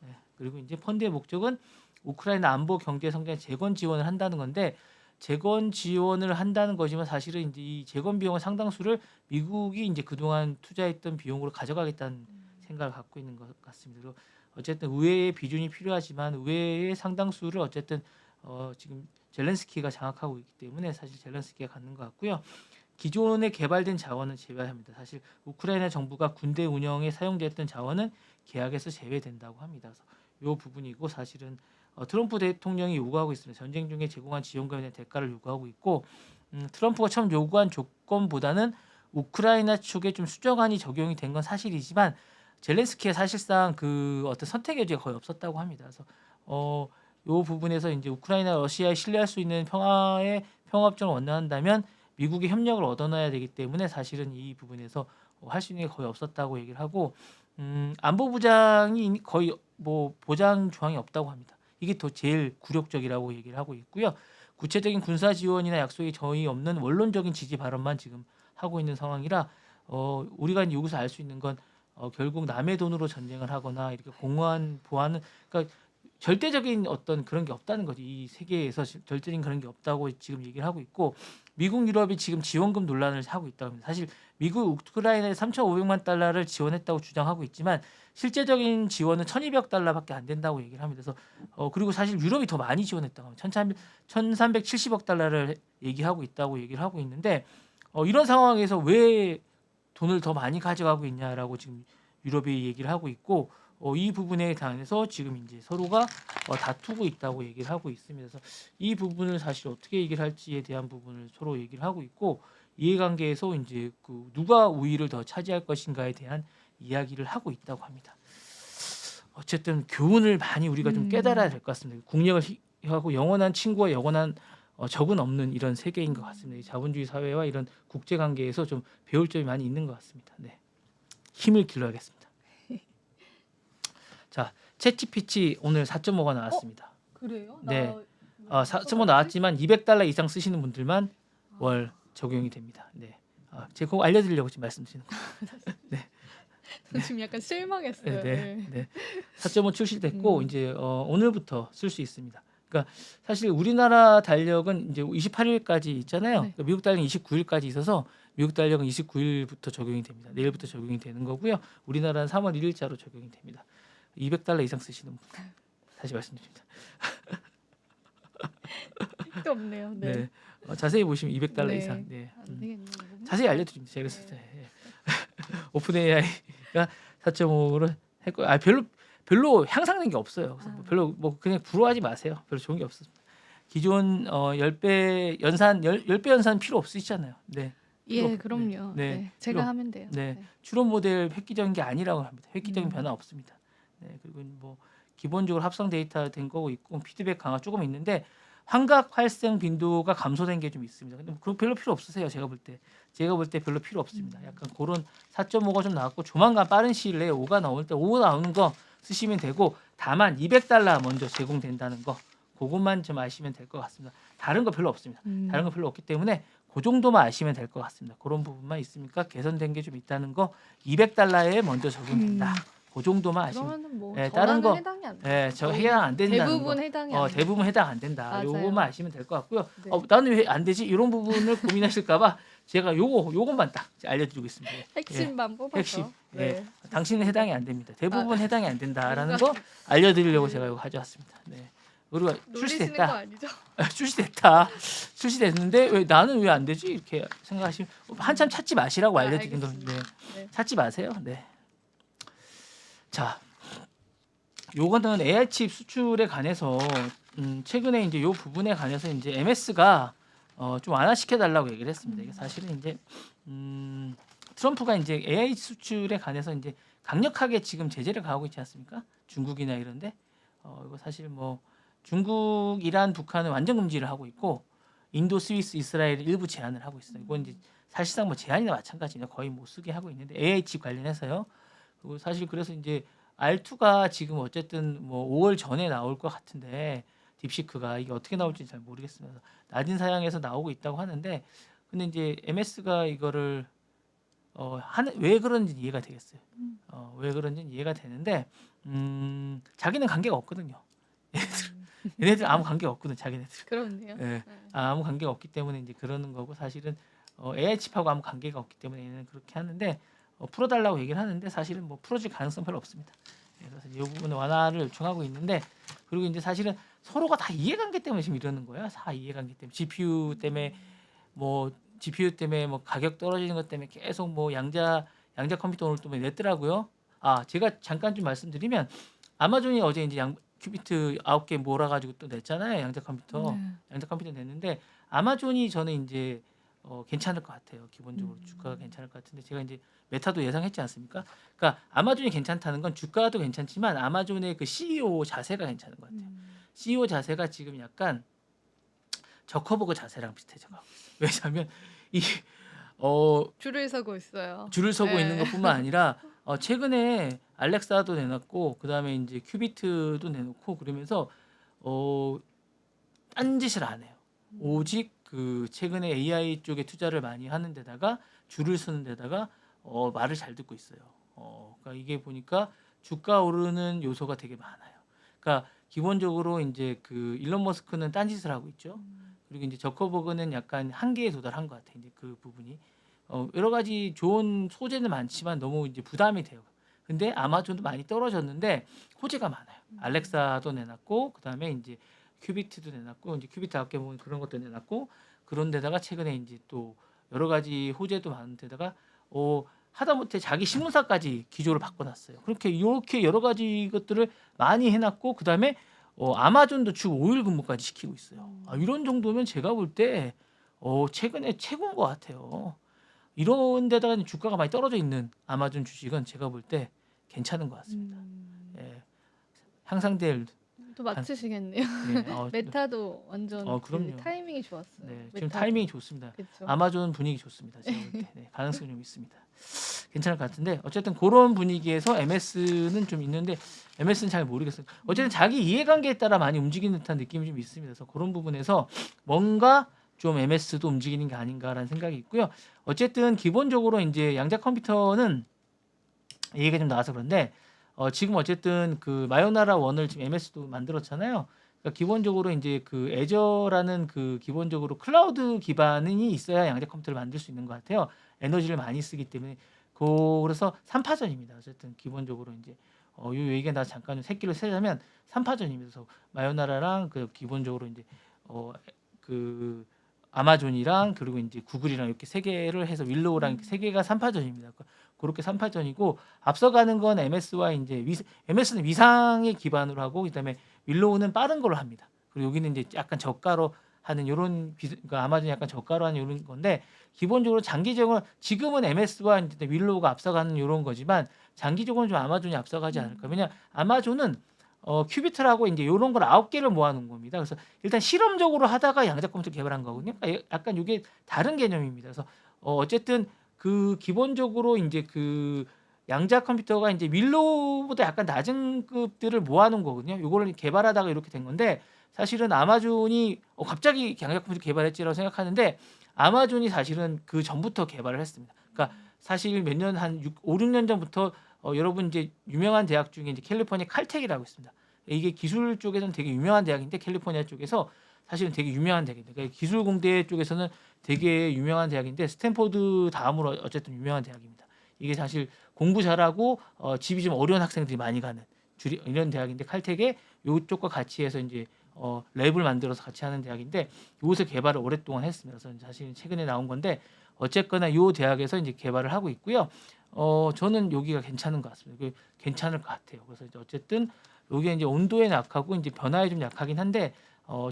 네. 그리고 이제 펀드의 목적은 우크라이나 안보 경제 성장 재건 지원을 한다는 건데 재건 지원을 한다는 거지만 사실은 이제 이 재건 비용의 상당수를 미국이 이제 그동안 투자했던 비용으로 가져가겠다는 생각을 갖고 있는 것 같습니다. 그리고 어쨌든 의회의 비준이 필요하지만 의회의 상당수를 어쨌든 지금 젤렌스키가 장악하고 있기 때문에 사실 젤렌스키가 갖는 것 같고요. 기존에 개발된 자원은 제외합니다. 사실 우크라이나 정부가 군대 운영에 사용됐던 자원은 계약에서 제외된다고 합니다. 그래서 이 부분이고 사실은 트럼프 대통령이 요구하고 있습니다. 전쟁 중에 제공한 지원금에 대한 대가를 요구하고 있고 트럼프가 처음 요구한 조건보다는 우크라이나 측에 좀 수정안이 적용이 된 건 사실이지만 젤렌스키가 사실상 그 어떤 선택의 여지가 거의 없었다고 합니다. 그래서 이 부분에서 이제 우크라이나 러시아에 신뢰할 수 있는 평화협정을 원한다면 미국의 협력을 얻어놔야 되기 때문에 사실은 이 부분에서 할 수 있는 게 거의 없었다고 얘기를 하고 안보부장이 거의 뭐 보장 조항이 없다고 합니다. 이게 더 제일 굴욕적이라고 얘기를 하고 있고요. 구체적인 군사 지원이나 약속이 전혀 없는 원론적인 지지 발언만 지금 하고 있는 상황이라 우리가 이제 여기서 알 수 있는 건 결국 남의 돈으로 전쟁을 하거나 이렇게 공허한 보안은 그러니까 절대적인 어떤 그런 게 없다는 거지. 이 세계에서 절대적인 그런 게 없다고 지금 얘기를 하고 있고 미국 유럽이 지금 지원금 논란을 하고 있다고 합니다. 사실 미국 우크라이나에 3,500만 달러를 지원했다고 주장하고 있지만 실제적인 지원은 1,200 달러밖에 안 된다고 얘기를 합니다. 그래서 그리고 사실 유럽이 더 많이 지원했다고 합니다. 1,370억 달러를 얘기하고 있다고 얘기를 하고 있는데 이런 상황에서 왜 돈을 더 많이 가져가고 있냐라고 지금 유럽이 얘기를 하고 있고 이 부분에 대해서 지금 이제 서로가 다투고 있다고 얘기를 하고 있습니다. 그래서 이 부분을 사실 어떻게 얘기를 할지에 대한 부분을 서로 얘기를 하고 있고 이해관계에서 이제 그 누가 우위를 더 차지할 것인가에 대한 이야기를 하고 있다고 합니다. 어쨌든 교훈을 많이 우리가 좀 깨달아야 될 것 같습니다. 국력을 하고 영원한 친구와 영원한 적은 없는 이런 세계인 것 같습니다. 이 자본주의 사회와 이런 국제 관계에서 좀 배울 점이 많이 있는 것 같습니다. 네, 힘을 길러야겠습니다. 자, 챗GPT 오늘 4.5가 나왔습니다. 그래요? 네. 나 4.5 나왔지만 $200 이상 쓰시는 분들만 월 적용이 됩니다. 네. 제가 그거 알려드리려고 지금 말씀드리는 거예요. 네. 저 지금 약간 실망했어요. 네. 4.5 출시됐고 이제 오늘부터 쓸 수 있습니다. 그러니까 사실 우리나라 달력은 이제 28일까지 있잖아요. 네. 그러니까 미국 달력은 29일까지 있어서 미국 달력은 29일부터 적용이 됩니다. 내일부터 적용이 되는 거고요. 우리나라는 3월 1일자로 적용이 됩니다. $200 이상 쓰시는 분 다시 말씀드립니다. 택도 없네요. 네. 네. 자세히 보시면 $200 네. 이상. 네. 안 되겠네요. 자세히 알려드립니다. 제가 그래서 네. 오픈 AI가 4.5를 했고, 별로 향상된 게 없어요. 그래서 별로 뭐 그냥 부러워하지 마세요. 별로 좋은 게 없습니다. 기존 10배 연산 10배 연산 필요 없으시잖아요. 네. 예, 그럼요. 네. 네. 제가 필요- 하면 돼요. 네. 추론 모델 획기적인 게 아니라고 합니다. 획기적인 음. 변화 없습니다. 네. 그리고 뭐 기본적으로 합성 데이터 된 거고 있고 피드백 강화 조금 있는데 환각 발생 빈도가 감소된 게 좀 있습니다. 근데 그 별로 필요 없으세요. 제가 볼 때 별로 필요 없습니다. 약간 그런 4.5가 좀 나왔고 조만간 빠른 시일 내에 5가 나올 때 5 나오는 거 쓰시면 되고 다만 $200 먼저 제공된다는 거 그것만 좀 아시면 될 것 같습니다. 다른 거 별로 없습니다. 다른 거 별로 없기 때문에 그 정도만 아시면 될 것 같습니다. 그런 부분만 있으니까 개선된 게 좀 있다는 거 $200에 먼저 적용된다. 그 정도만 아시면 그러면은 뭐 네, 다른 다른 거- 거 해당이 안 돼요. 저 해당 안 된다는 대부분 거. 해당이 안 돼요. 대부분 해당 안 된다. 맞아요. 요거만 아시면 될 것 같고요. 네. 나는 왜 안 되지? 이런 부분을 고민하실까봐 제가 요것만 딱 알려드리고 있습니다. 핵심만 뽑아서. 핵심. 네. 당신은 해당이 안 됩니다. 대부분 해당이 안 된다라는 거 알려드리려고 제가 이거 가져왔습니다. 네. 우리가 놀리시는 거 출시됐다. 아니죠? 출시됐는데 왜 나는 왜 안 되지? 이렇게 생각하시면 한참 찾지 마시라고 알려드린 알겠습니다. 겁니다. 네. 찾지 마세요. 네. 자, 요거는 AI 칩 수출에 관해서 최근에 이제 요 부분에 관해서 이제 MS가 좀 완화시켜 달라고 얘기를 했습니다. 이게 사실은 이제 트럼프가 이제 AI 수출에 관해서 이제 강력하게 지금 제재를 가하고 있지 않습니까? 중국이나 이런데 이거 사실 뭐 중국, 이란, 북한은 완전 금지를 하고 있고 인도, 스위스, 이스라엘 일부 제한을 하고 있어요. 이건 이제 사실상 뭐 제한이나 마찬가지입니다. 거의 못 쓰게 하고 있는데 AI 칩 관련해서요. 그리고 사실 그래서 이제 R2가 지금 어쨌든 뭐 5월 전에 나올 것 같은데 딥시크가 이게 어떻게 나올지 잘 모르겠습니다. 낮은 사양에서 나오고 있다고 하는데 근데 이제 MS가 이거를 왜 그런지 이해가 되겠어요. 왜 그런지는 이해가 되는데 자기는 관계가 없거든요. 얘네들 아무 관계 없거든 자기네들. 그렇네요. 예. 네. 아무 관계가 없기 때문에 이제 그러는 거고 사실은 AI 칩하고 아무 관계가 없기 때문에 얘는 그렇게 하는데 풀어달라고 얘기를 하는데 사실은 뭐 풀어질 가능성 별로 없습니다. 그래서 이 부분에 완화를 요청하고 있는데 그리고 이제 사실은 서로가 다 이해관계 때문에 지금 이러는 거예요. 다 이해관계 때문에 GPU 때문에 뭐 가격 떨어지는 것 때문에 계속 뭐 양자 컴퓨터 오늘 또 냈더라고요. 제가 잠깐 좀 말씀드리면 아마존이 어제 이제 큐비트 9개 몰아가지고 또 냈잖아요. 양자 컴퓨터. 네. 양자 컴퓨터 냈는데 아마존이 저는 이제 괜찮을 것 같아요. 기본적으로 주가가 괜찮을 것 같은데 제가 이제 메타도 예상했지 않습니까? 그러니까 아마존이 괜찮다는 건 주가도 괜찮지만 아마존의 그 CEO 자세가 괜찮은 것 같아요. CEO 자세가 지금 약간 저커버그 자세랑 비슷해져 가고 있어요. 왜냐하면 이 줄을 서고 있어요. 줄을 서고 네. 있는 것뿐만 아니라 최근에 알렉사도 내놨고 그다음에 이제 큐비트도 내놓고 그러면서 딴 짓을 안 해요. 오직 그 최근에 AI 쪽에 투자를 많이 하는 데다가 줄을 서는 데다가 말을 잘 듣고 있어요. 그러니까 이게 보니까 주가 오르는 요소가 되게 많아요. 그러니까 기본적으로 이제 그 일론 머스크는 딴 짓을 하고 있죠. 그리고 이제 저커버그는 약간 한계에 도달한 것 같아요. 이제 그 부분이 여러 가지 좋은 소재는 많지만 너무 이제 부담이 돼요. 근데 아마존도 많이 떨어졌는데 호재가 많아요. 알렉사도 내놨고 그다음에 이제 큐비트도 내놨고 이제 큐비트 아까 보면 그런 것도 내놨고 그런 데다가 최근에 이제 또 여러 가지 호재도 많은 데다가 하다못해 자기 신문사까지 기조를 바꿔놨어요. 이렇게 여러 가지 것들을 많이 해놨고 그다음에 아마존도 주 5일 근무까지 시키고 있어요. 이런 정도면 제가 볼 때 최근에 최고인 것 같아요. 이런 데다가 주가가 많이 떨어져 있는 아마존 주식은 제가 볼 때 괜찮은 것 같습니다. 예, 향상될 또 맞추시겠네요. 예, 메타도 완전 그럼요. 타이밍이 좋았어요. 네, 지금 메타도. 타이밍이 좋습니다. 그쵸. 아마존 분위기 좋습니다. 제가 볼 때 가능성이 좀 있습니다. 괜찮을 것 같은데 어쨌든 그런 분위기에서 MS는 좀 있는데 MS는 잘 모르겠어요. 어쨌든 자기 이해관계에 따라 많이 움직이는 듯한 느낌이 좀 있습니다. 그래서 그런 부분에서 뭔가 좀 MS도 움직이는 게 아닌가라는 생각이 있고요. 어쨌든 기본적으로 이제 양자 컴퓨터는 얘기가 좀 나와서 그런데 지금 어쨌든 그 마요나라 원을 지금 MS도 만들었잖아요. 그러니까 기본적으로 이제 그 애저라는 그 기본적으로 클라우드 기반이 있어야 양자 컴퓨터를 만들 수 있는 것 같아요. 에너지를 많이 쓰기 때문에 그래서 3파전입니다. 어쨌든 기본적으로 이제 요 얘기가 나 잠깐 새끼를 세자면 3파전입니다. 그래서 마요나라랑 그 기본적으로 이제 그 아마존이랑 그리고 이제 구글이랑 이렇게 세 개를 해서 윌로우랑 이렇게 세 개가 3파전입니다. 그렇게 3파전이고 앞서가는 건 MS와 이제 MS는 위상에 기반으로 하고 그다음에 윌로우는 빠른 걸로 합니다. 그리고 여기는 이제 약간 저가로 하는 요런 그러니까 아마존이 약간 저가로 하는 요런 건데 기본적으로 장기적으로 지금은 MS와 이제 윌로우가 앞서가는 요런 거지만 장기적으로는 좀 아마존이 앞서가지 않을까. 왜냐 아마존은 큐비트라고 이제 요런 걸 9개를 모아놓은 겁니다. 그래서 일단 실험적으로 하다가 양자 컴퓨터 개발한 거거든요. 그러니까 약간 이게 다른 개념입니다. 그래서 어쨌든 그 기본적으로 이제 그 양자 컴퓨터가 이제 윌로우보다 약간 낮은 급들을 모아놓은 거거든요. 요거를 개발하다가 이렇게 된 건데 사실은 아마존이 갑자기 양자 컴퓨터 개발했지라고 생각하는데 아마존이 사실은 그 전부터 개발을 했습니다. 그러니까 사실 몇 년 한 5, 6년 전부터 여러분 이제 유명한 대학 중에 이제 캘리포니아 칼텍이라고 있습니다. 이게 기술 쪽에서는 되게 유명한 대학인데 캘리포니아 쪽에서 사실은 되게 유명한 대학입니다. 그러니까 기술공대 쪽에서는 되게 유명한 대학인데 스탠포드 다음으로 어쨌든 유명한 대학입니다. 이게 사실 공부 잘하고 집이 좀 어려운 학생들이 많이 가는 이런 대학인데 칼텍에 이쪽과 같이 해서 이제 랩을 만들어서 같이 하는 대학인데 이곳에 개발을 오랫동안 했습니다. 그래서 사실 최근에 나온 건데 어쨌거나 이 대학에서 이제 개발을 하고 있고요. 저는 여기가 괜찮은 것 같습니다. 괜찮을 것 같아요. 그래서 이제 어쨌든 여기 이제 온도에 약하고 이제 변화에 좀 약하긴 한데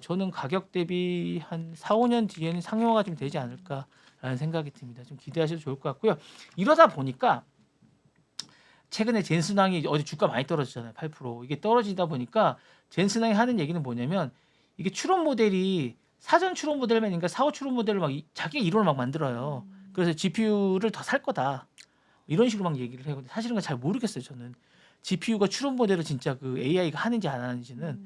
저는 가격 대비 한 4, 5년 뒤에는 상용화가 좀 되지 않을까라는 생각이 듭니다. 좀 기대하셔도 좋을 것 같고요. 이러다 보니까 최근에 젠슨왕이 어제 주가 많이 떨어졌잖아요. 8%. 이게 떨어지다 보니까 젠슨왕이 하는 얘기는 뭐냐면 이게 추론 모델이 사전 추론 모델만인가 4, 5 추론 모델을 막 자기가 이론을 막 만들어요. 그래서 GPU를 더 살 거다. 이런 식으로 막 얘기를 해요. 근데 사실은 잘 모르겠어요. 저는 GPU가 추론 모델을 진짜 그 AI가 하는지 안 하는지는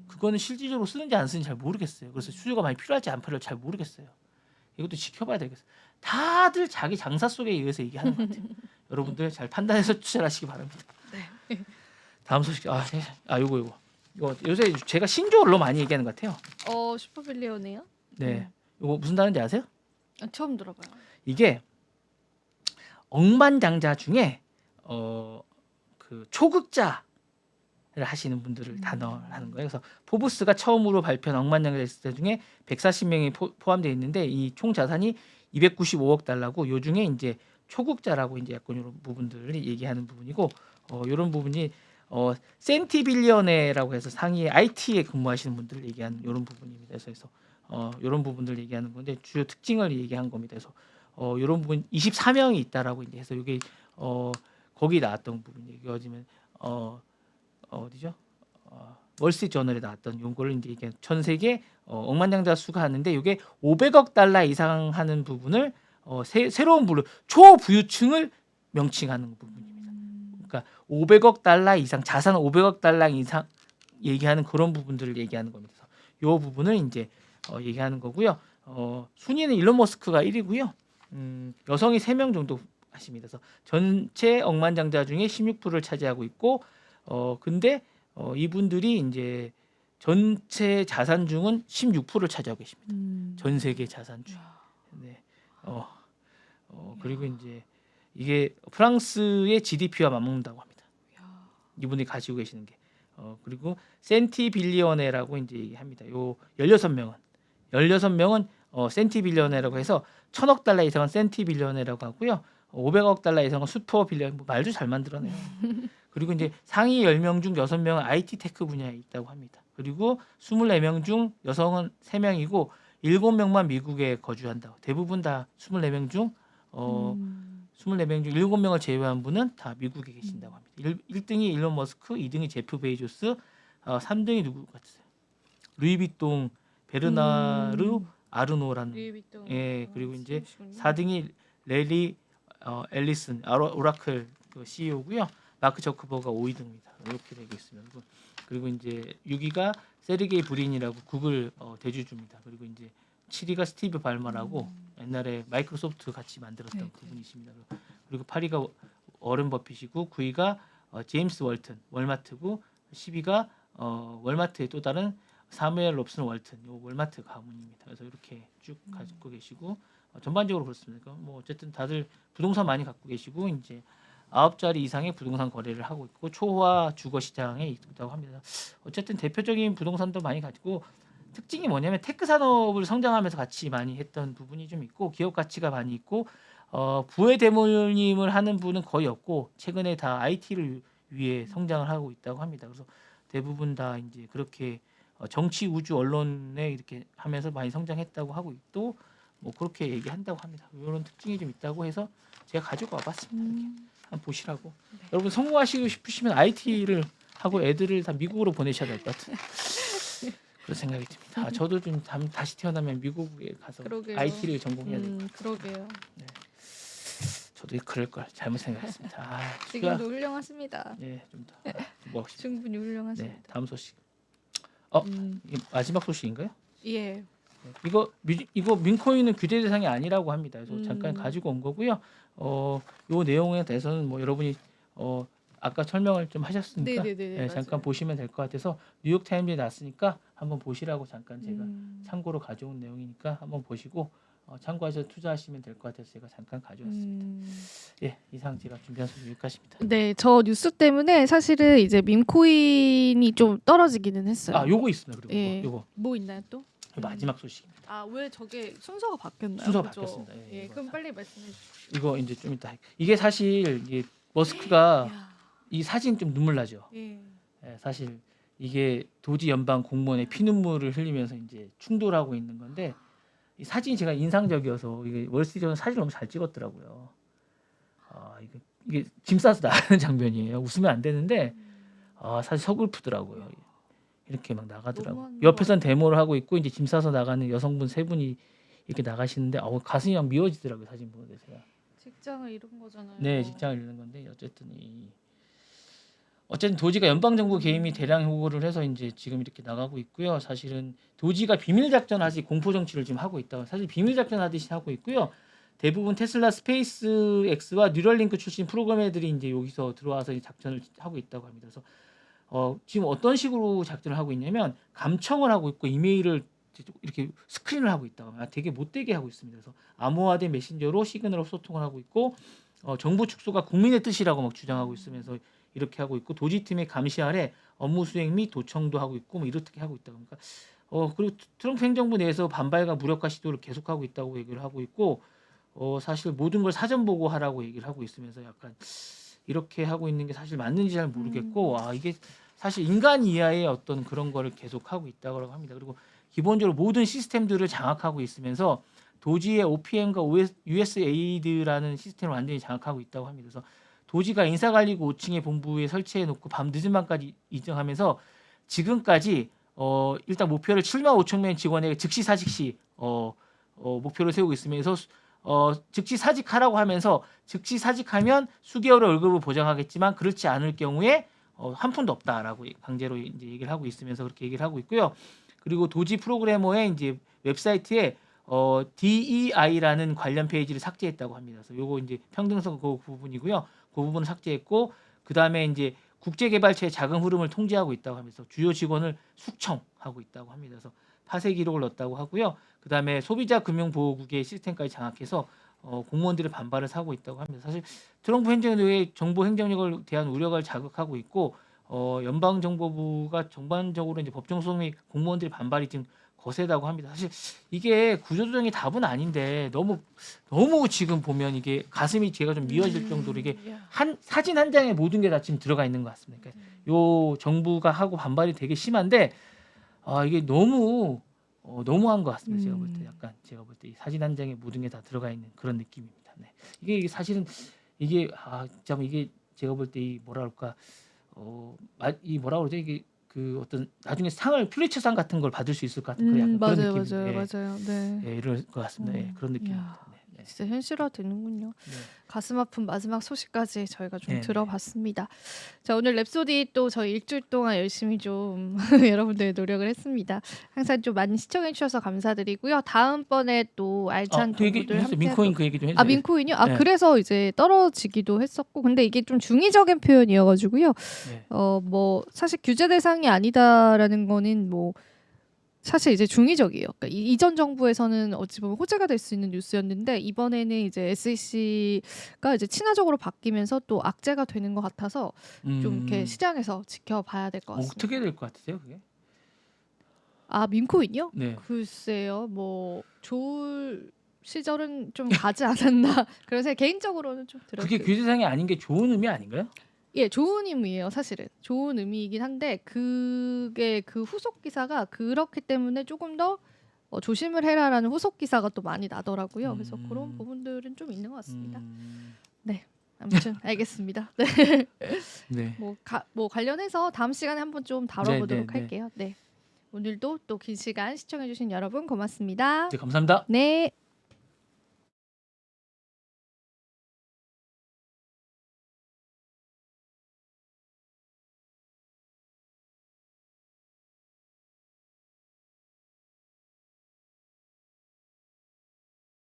그거는 실질적으로 쓰는지 안 쓰는지 잘 모르겠어요. 그래서 수요가 많이 필요할지 안 필요할지 잘 모르겠어요. 이것도 지켜봐야 되겠어요. 다들 자기 장사 속에 의해서 얘기하는 것 같아요. 여러분들 잘 판단해서 투자하시기 바랍니다. 네. 다음 소식 요거 요새 제가 신조어로 많이 얘기하는 것 같아요. 슈퍼빌리언이요? 네, 요거 무슨 단어인지 아세요? 처음 들어봐요. 이게 억만장자 중에 그 초극자를 하시는 분들을 단어를 하는 거예요. 그래서 포브스가 처음으로 발표한 억만장자 리스트 중에 140명이 포함되어 있는데 이 총 자산이 295억 달러고 요 중에 이제 초극자라고 이제 약간 이런 부분들을 얘기하는 부분이고 이런 부분이 센티빌리언회라고 해서 상위에 IT에 근무하시는 분들을 얘기하는 이런 부분입니다. 그래서 이런 부분들 얘기하는 건데 주요 특징을 얘기한 겁니다. 그래서 이런 부분 24명이 있다라고 이제 해서 이게 거기 나왔던 부분 얘기하지만 어디죠? 월스트리트 저널에 나왔던 요거를 이제 이게 전 세계 억만장자 수가 하는데 이게 500억 달러 이상 하는 부분을 새로운 부류 초부유층을 명칭하는 부분입니다. 그러니까 500억 달러 이상 자산 500억 달러 이상 얘기하는 그런 부분들을 얘기하는 겁니다. 이 부분을 이제 얘기하는 거고요. 순위는 일론 머스크가 1위고요. 여성이 3명 정도 하십니다. 그래서 전체 억만장자 중에 16%를 차지하고 있고 근데 이분들이 이제 전체 자산 중은 16%를 차지하고 계십니다. 전 세계 자산 중. 네. 그리고 이제 이게 프랑스의 GDP와 맞먹는다고 합니다. 이분이 가지고 계시는 게. 그리고 센티빌리언회라고 이제 얘기합니다. 요 16명은 센티빌리언회라고 해서 1,000억 달러 이상은 센티빌리언회라고 하고요. 500억 달러 이상은 슈퍼빌리언 말도 잘 만들어내요. 그리고 이제 상위 10명 중 6명은 IT 테크 분야에 있다고 합니다. 그리고 24명 중 여성은 3명이고 7명만 미국에 거주한다고. 대부분 다 24명 중 24명 중 7명을 제외한 분은 다 미국에 계신다고 합니다. 1등이 일론 머스크, 2등이 제프 베이조스, 3등이 누구 같으세요? 루이비통 베르나르 아르노라는 루이비통. 그리고 이제 4등이 레리 앨리슨 오라클 그 CEO고요. 마크 저커버가 5위등입니다. 이렇게 되고 있습니다. 그리고 이제 6위가 세르게이 브린이라고 구글 대주주입니다. 그리고 이제 7위가 스티브 발머라고 옛날에 마이크로소프트 같이 만들었던 네, 그분이십니다. 그리고 8위가 워런 버핏이고 9위가 제임스 월튼 월마트고 10위가 월마트의 또 다른 사무엘 롭슨 월튼 요 월마트 가문입니다. 그래서 이렇게 쭉 가지고 계시고 전반적으로 그렇습니다. 그러니까 뭐 어쨌든 다들 부동산 많이 갖고 계시고 이제 9자리 이상의 부동산 거래를 하고 있고 초호화 주거 시장에 있다고 합니다. 어쨌든 대표적인 부동산도 많이 가지고 특징이 뭐냐면 테크 산업을 성장하면서 같이 많이 했던 부분이 좀 있고 기업 가치가 많이 있고 부의 대물림을 하는 분은 거의 없고 최근에 다 IT를 위해 성장을 하고 있다고 합니다. 그래서 대부분 다 이제 그렇게 정치 우주 언론에 이렇게 하면서 많이 성장했다고 하고 또 뭐 그렇게 얘기한다고 합니다. 이런 특징이 좀 있다고 해서 제가 가지고 와봤습니다. 이렇게 한번 보시라고. 네. 여러분 성공하시고 싶으시면 IT를 하고 애들을 다 미국으로 보내셔야 될 것 같은 그런 생각이 듭니다. 저도 좀 다시 태어나면 미국에 가서 그러게요. IT를 전공해야 될 것 같아요. 그러게요. 네. 저도 그럴 걸 잘못 생각했습니다. 지금도 훌륭하십니다. 네, 좀더 뭐 충분히 네, 훌륭하십니다. 다음 소식. 음, 이게 마지막 소식인가요? 예. 네, 이거 민코인은 규제 대상이 아니라고 합니다. 그래서 잠깐 가지고 온 거고요. 요 내용에 대해서는 뭐 여러분이 아까 설명을 좀 하셨으니까 네네네. 네, 잠깐 맞아요. 보시면 될 것 같아서 뉴욕 타임즈에 났으니까 한번 보시라고 잠깐 제가 음, 참고로 가져온 내용이니까 한번 보시고 참고하셔서 투자하시면 될 것 같아서 제가 잠깐 가져왔습니다. 예, 이상 제가 준비한 소식 여기까지입니다. 네, 저 뉴스 때문에 사실은 이제 밈코인이 좀 떨어지기는 했어요. 요거 있습니다. 그리고 예. 요거 뭐 있나요 또? 마지막 소식입니다. 아, 왜 저게 순서가 바뀌었나요? 순서가 그죠? 바뀌었습니다. 예, 예, 이거 그럼 빨리 말씀해 주시죠. 이거 이제 좀 이따 이게 사실 이게 머스크가 야, 이 사진 좀 눈물 나죠. 예. 예, 사실 이게 도지 연방 공무원의 피눈물을 흘리면서 이제 충돌하고 있는 건데 이 사진이 제가 인상적이어서 이게 월스트리트저널 사진을 너무 잘 찍었더라고요. 이게 짐 싸서 나가는 장면이에요. 웃으면 안 되는데 사실 서글프더라고요. 이렇게 막 나가더라고. 너무한 옆에선 데모를 하고 있고 이제 짐 싸서 나가는 여성분 세 분이 이렇게 나가시는데 가슴이 막 미어지더라고요. 사진 보는데 제가. 직장을 잃은 거잖아요. 네, 직장을 잃는 건데 어쨌든 도지가 연방 정부 개입이 대량 요구를 해서 이제 지금 이렇게 나가고 있고요. 사실은 도지가 비밀 작전하듯이 공포 정치를 지금 하고 있다고. 사실 비밀 작전하듯이 하고 있고요. 대부분 테슬라, 스페이스X와 뉴럴링크 출신 프로그래머들이 이제 여기서 들어와서 이 작전을 하고 있다고 합니다. 그래서 지금 어떤 식으로 작전을 하고 있냐면 감청을 하고 있고 이메일을 이렇게 스크린을 하고 있다고 합니다. 되게 못되게 하고 있습니다. 그래서 암호화된 메신저로 시그널로 소통을 하고 있고 정부 축소가 국민의 뜻이라고 막 주장하고 있으면서 이렇게 하고 있고 도지팀의 감시 아래 업무 수행 및 도청도 하고 있고 뭐 이렇게 하고 있다고 합니까? 그리고 트럼프 행정부 내에서 반발과 무력화 시도를 계속하고 있다고 얘기를 하고 있고 사실 모든 걸 사전 보고하라고 얘기를 하고 있으면서 약간 이렇게 하고 있는 게 사실 맞는지 잘 모르겠고 이게 사실 인간 이하의 어떤 그런 거를 계속하고 있다고 합니다. 그리고 기본적으로 모든 시스템들을 장악하고 있으면서 도지의 OPM과 USAID라는 시스템을 완전히 장악하고 있다고 합니다. 그래서 도지가 인사관리국 5층에 본부에 설치해 놓고 밤 늦은 밤까지 일정하면서 지금까지 일단 목표를 7만 5천 명 직원에게 즉시 사직 시 목표를 세우고 있으면서 즉시 사직하라고 하면서 즉시 사직하면 수개월의 월급을 보장하겠지만 그렇지 않을 경우에 한 푼도 없다라고 강제로 이제 얘기를 하고 있으면서 그렇게 얘기를 하고 있고요. 그리고 도지 프로그래머의 이제 웹사이트에 DEI라는 관련 페이지를 삭제했다고 합니다. 그래서 요거 이제 평등성 그 부분이고요. 그 부분을 삭제했고 그 다음에 이제 국제개발처의 자금 흐름을 통제하고 있다고 하면서 주요 직원을 숙청하고 있다고 합니다. 그래서 파쇄 기록을 넣었다고 하고요. 그 다음에 소비자 금융보호국의 시스템까지 장악해서 공무원들의 반발을 사고 있다고 합니다. 사실 트럼프 행정부의 정보 행정력을 대한 우려를 자극하고 있고 연방정보부가 전반적으로 이제 법정 소송 및 공무원들의 반발이 지금 거세다고 합니다. 사실 이게 구조조정이 답은 아닌데 너무 지금 보면 이게 가슴이 제가 좀 미어질 정도로 이게 사진 한 장에 모든 게 다 지금 들어가 있는 것 같습니다. 그러니까 요 정부가 하고 반발이 되게 심한데 이게 너무한 것 같습니다. 제가 볼 때 약간 제가 볼 때 이 사진 한 장에 모든 게 다 들어가 있는 그런 느낌입니다. 네. 이게 사실은 이게 참 이게 제가 볼 때 이 뭐라 그럴까 이 뭐라 그러죠 이게 그 어떤 나중에 상을 퓰리처상 같은 걸 받을 수 있을 것 같은 그런 약간 그런 맞아요, 느낌입니다. 맞아요, 맞아요. 네. 이럴 것 같습니다. 그런 느낌입니다. 네. 네. 진짜 현실화 되는군요. 네. 가슴 아픈 마지막 소식까지 저희가 좀 네네. 들어봤습니다. 자, 오늘 랩소디 또 저희 일주일 동안 열심히 좀 여러분들 노력을 했습니다. 항상 좀 많이 시청해 주셔서 감사드리고요. 다음번에 또 알찬 그 얘기 좀 정보들 했어요. 함께 민코인 그 얘기 좀 아, 해주세요. 민코인이요? 아, 네. 그래서 이제 떨어지기도 했었고, 근데 이게 좀 중의적인 표현이어가지고요. 네. 뭐 사실 규제 대상이 아니다라는 거는 뭐 사실 이제 중의적이에요. 그러니까 이전 정부에서는 어찌 보면 호재가 될 수 있는 뉴스였는데 이번에는 이제 SEC가 이제 친화적으로 바뀌면서 또 악재가 되는 것 같아서 좀 이렇게 시장에서 지켜봐야 될 것 같습니다. 어떻게 될 것 같으세요, 그게? 아, 민코인이요? 네. 글쎄요, 뭐 좋을 시절은 좀 가지 않았나 그런 생각 개인적으로는 좀 들어요. 그게 규제 대상이 아닌 게 좋은 의미 아닌가요? 예, 좋은 의미예요, 사실은. 좋은 의미이긴 한데 그게 그 후속 기사가 그렇기 때문에 조금 더 조심을 해라라는 후속 기사가 또 많이 나더라고요. 그래서 그런 부분들은 좀 있는 것 같습니다. 네, 아무튼 알겠습니다. 네, 네. 뭐 관련해서 다음 시간에 한번 좀 다뤄보도록 네, 네. 할게요. 네, 오늘도 또 긴 시간 시청해주신 여러분 고맙습니다. 네, 감사합니다. 네.